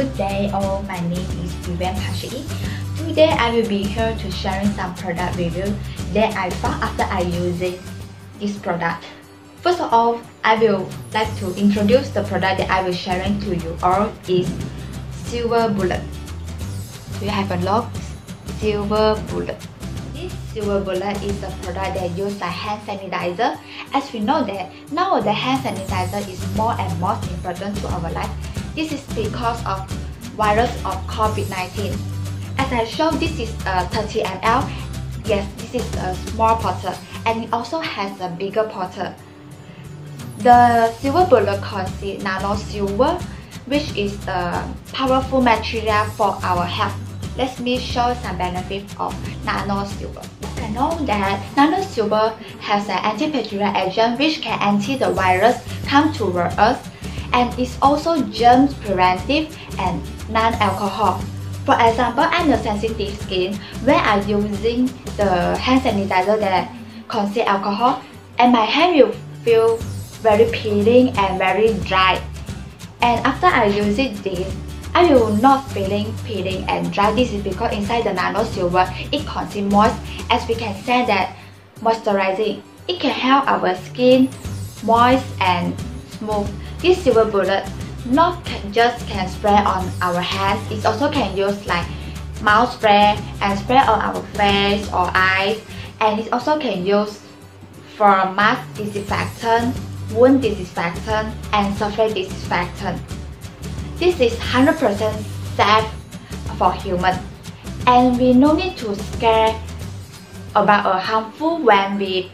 Good day all, my name is Vivian Pashi. Today I will be here to sharing some product review that I found after I using this product. First of all, I will like to introduce the product that I will sharing to you all is Silver Bullet. Do you have a look? Silver Bullet. This Silver Bullet is a product that used like hand sanitizer. As we know that nowadays hand sanitizer is more and more important to our life. This is because of virus of COVID-19. As I showed, this is a 30 ml. Yes, this is a small bottle and it also has a bigger bottle. The Silver Bullet contains Nano Silver, which is a powerful material for our health. Let me show some benefits of Nano Silver. I know that Nano Silver has an antibacterial agent which can anti the virus come toward us, and it's also germ preventive and non-alcohol. For example, I'm a sensitive skin. When I'm using the hand sanitizer that contains alcohol, and my hand will feel very peeling and very dry. And after I use this, I will not feeling peeling and dry. This is because inside the Nano Silver, it contains moist. As we can say that moisturizing, it can help our skin moist and smooth. This Silver Bullet not just can spray on our hands, it also can use like mouth spray and spray on our face or eyes, and it also can use for mask disinfectant, wound disinfectant, and surface disinfectant. This is 100% safe for human, and we no need to scare about a harmful when we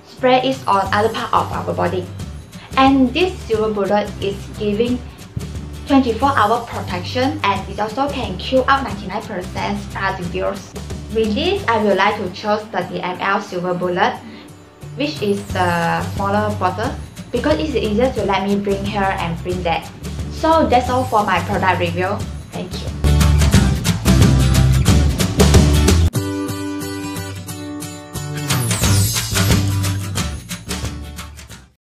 spray it on other part of our body. And this Silver Bullet is giving 24-hour protection, and it also can kill out 99% residues. With this, I would like to choose 30 ml Silver Bullet, which is the smaller bottle, because it's easier to let me bring here and bring that. So that's all for my product review.